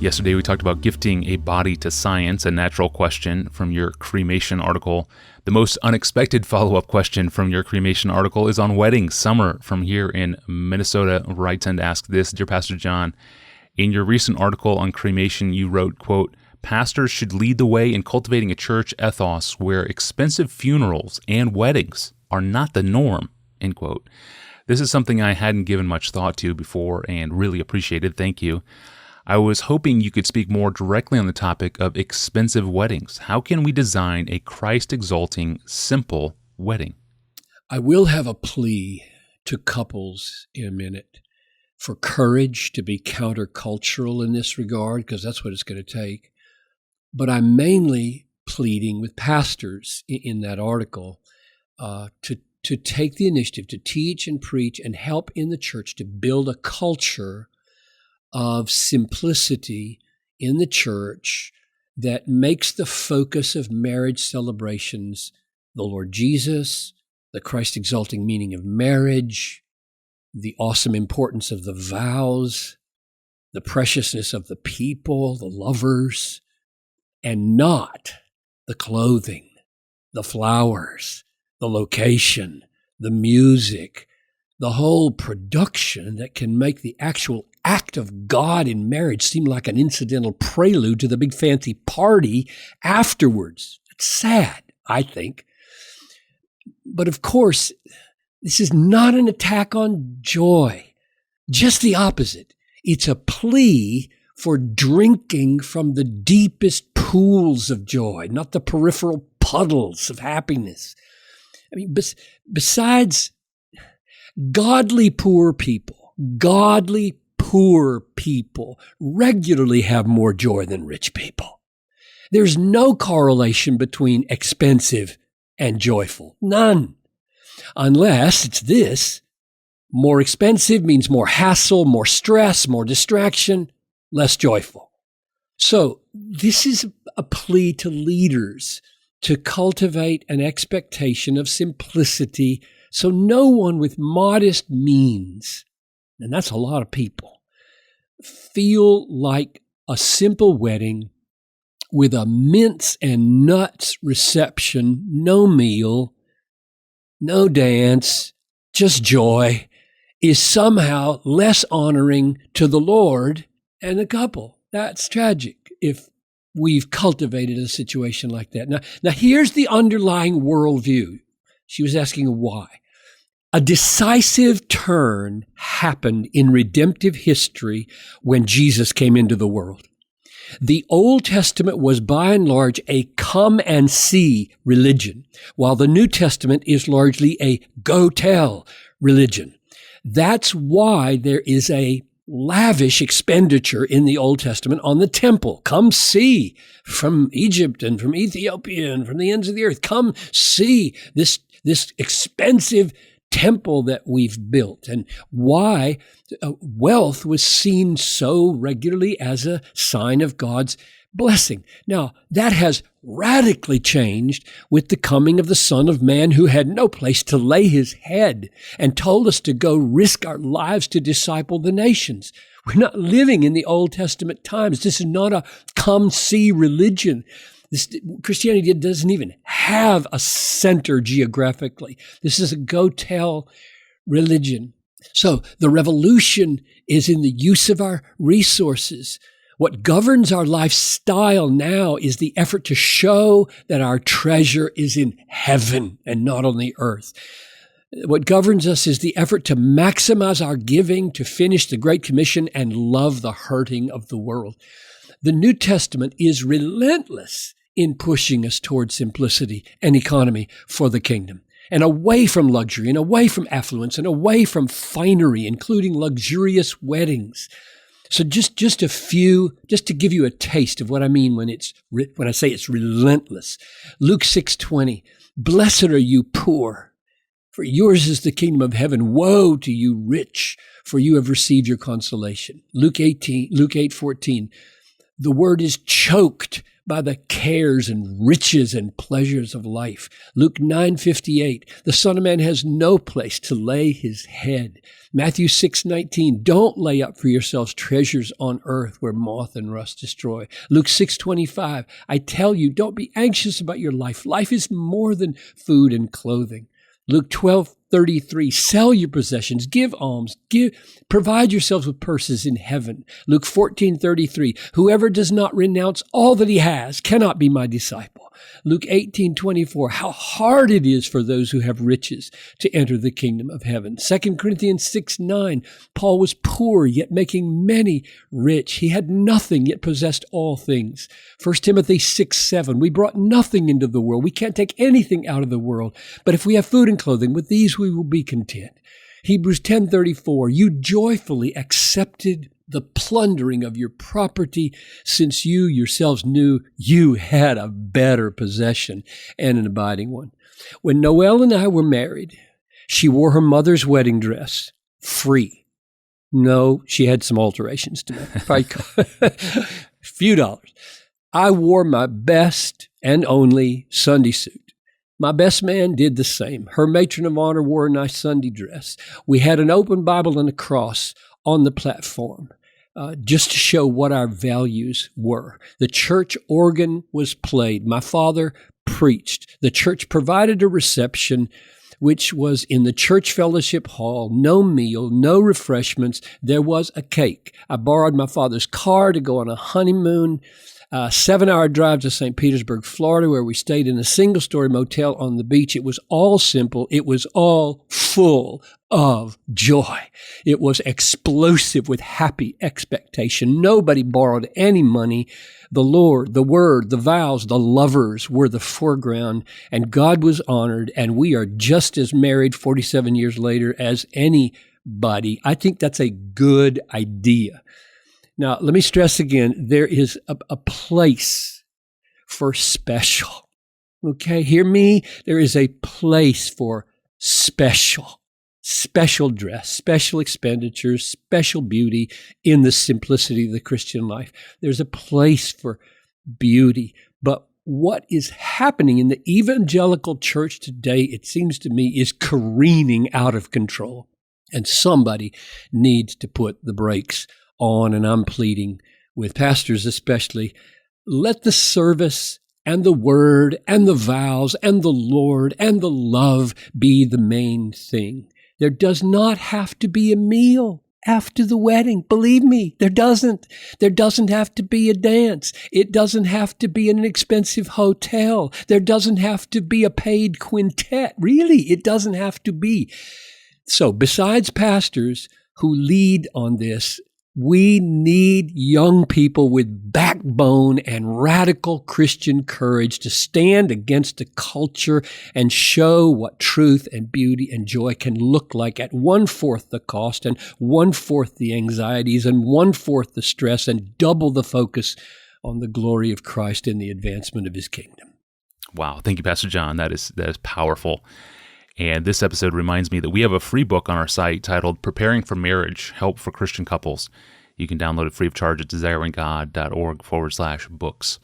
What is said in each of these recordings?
Yesterday, we talked about gifting a body to science, a natural question from your cremation article. The most unexpected follow-up question from your cremation article is on weddings. Summer from here in Minnesota writes and asks this: Dear Pastor John, in your recent article on cremation, you wrote, quote, "Pastors should lead the way in cultivating a church ethos where expensive funerals and weddings are not the norm," end quote. This is something I hadn't given much thought to before and really appreciated. Thank you. I was hoping you could speak more directly on the topic of expensive weddings. How can we design a Christ-exalting, simple wedding? I will have a plea to couples in a minute for courage to be countercultural in this regard, because that's what it's going to take. But I'm mainly pleading with pastors in that article to take the initiative to teach and preach and help in the church to build a culture of simplicity in the church that makes the focus of marriage celebrations the Lord Jesus, the Christ-exalting meaning of marriage, the awesome importance of the vows, the preciousness of the people, the lovers, and not the clothing, the flowers, the location, the music, the whole production that can make the actual act of God in marriage seem like an incidental prelude to the big fancy party afterwards. It's sad, I think. But of course, this is not an attack on joy, just the opposite. It's a plea for drinking from the deepest pools of joy, not the peripheral puddles of happiness. I mean, besides godly poor people regularly have more joy than rich people. There's no correlation between expensive and joyful. None. Unless it's this: more expensive means more hassle, more stress, more distraction, less joyful. So this is a plea to leaders to cultivate an expectation of simplicity so no one with modest means, and that's a lot of people, feel like a simple wedding with a mince and nuts reception, no meal, no dance, just joy, is somehow less honoring to the Lord and the couple. That's tragic if we've cultivated a situation like that. Now here's the underlying worldview. She was asking why. A decisive turn happened in redemptive history when Jesus came into the world. The Old Testament was by and large a come and see religion, while the New Testament is largely a go tell religion. That's why there is a lavish expenditure in the Old Testament on the temple. Come see from Egypt and from Ethiopia and from the ends of the earth. Come see this expensive temple that we've built, and why wealth was seen so regularly as a sign of God's blessing. Now, that has radically changed with the coming of the Son of Man, who had no place to lay his head and told us to go risk our lives to disciple the nations. We're not living in the Old Testament times. This is not a come-see religion. Christianity doesn't even have a center geographically. This is a go-tell religion. So the revolution is in the use of our resources. What governs our lifestyle now is the effort to show that our treasure is in heaven and not on the earth. What governs us is the effort to maximize our giving, to finish the Great Commission, and love the hurting of the world. The New Testament is relentless in pushing us towards simplicity and economy for the kingdom, and away from luxury, and away from affluence, and away from finery, including luxurious weddings. So just to give you a taste of what I mean when I say it's relentless. Luke 6:20, "Blessed are you poor, for yours is the kingdom of heaven. Woe to you rich, for you have received your consolation." Luke 8:14, "The word is choked by the cares and riches and pleasures of life. Luke 9:58, the Son of Man has no place to lay his head. Matthew 6:19, don't lay up for yourselves treasures on earth where moth and rust destroy. Luke 6:25, I tell you, don't be anxious about your life. Life is more than food and clothing. Luke 12:33, sell your possessions, give alms, provide yourselves with purses in heaven. Luke 14:33, whoever does not renounce all that he has cannot be my disciple. Luke 18:24, how hard it is for those who have riches to enter the kingdom of heaven. 2 Corinthians 6:9, Paul was poor, yet making many rich. He had nothing, yet possessed all things. 1 Timothy 6:7, we brought nothing into the world. We can't take anything out of the world. But if we have food and clothing, with these we will be content. Hebrews 10:34, you joyfully accepted the plundering of your property, since you yourselves knew you had a better possession and an abiding one. When Noelle and I were married, she wore her mother's wedding dress free. No, she had some alterations to make. Probably few dollars. I wore my best and only Sunday suit. My best man did the same. Her matron of honor wore a nice Sunday dress. We had an open Bible and a cross on the platform, just to show what our values were. The church organ was played. My father preached. The church provided a reception, which was in the church fellowship hall. No meal, no refreshments. There was a cake. I borrowed my father's car to go on a honeymoon. 7-hour drive to St. Petersburg, Florida, where we stayed in a single-story motel on the beach. It was all simple. It was all full of joy. It was explosive with happy expectation. Nobody borrowed any money. The Lord, the Word, the vows, the lovers were the foreground, and God was honored, and we are just as married 47 years later as anybody. I think that's a good idea. Now, let me stress again, there is a place for special. Okay, hear me? There is a place for special dress, special expenditures, special beauty in the simplicity of the Christian life. There's a place for beauty. But what is happening in the evangelical church today, it seems to me, is careening out of control. And somebody needs to put the brakes on, and I'm pleading with pastors especially, let the service and the word and the vows and the Lord and the love be the main thing. There does not have to be a meal after the wedding. Believe me, there doesn't. There doesn't have to be a dance. It doesn't have to be in an expensive hotel. There doesn't have to be a paid quintet. Really, it doesn't have to be. So besides pastors who lead on this, we need young people with backbone and radical Christian courage to stand against the culture and show what truth and beauty and joy can look like at 1/4 the cost and 1/4 the anxieties and 1/4 the stress, and double the focus on the glory of Christ and the advancement of his kingdom. Wow. Thank you, Pastor John. That is powerful. And this episode reminds me that we have a free book on our site titled Preparing for Marriage, Help for Christian Couples. You can download it free of charge at desiringgod.org/books.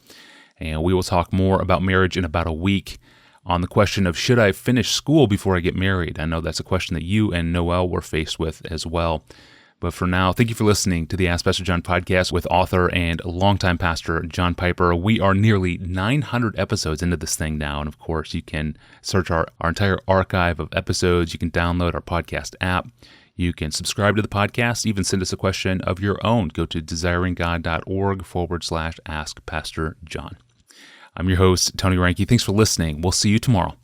And we will talk more about marriage in about a week on the question of, should I finish school before I get married? I know that's a question that you and Noelle were faced with as well. But for now, thank you for listening to the Ask Pastor John podcast with author and longtime pastor John Piper. We are nearly 900 episodes into this thing now. And of course, you can search our entire archive of episodes. You can download our podcast app. You can subscribe to the podcast, even send us a question of your own. Go to desiringgod.org/ask Pastor John. I'm your host, Tony Reinke. Thanks for listening. We'll see you tomorrow.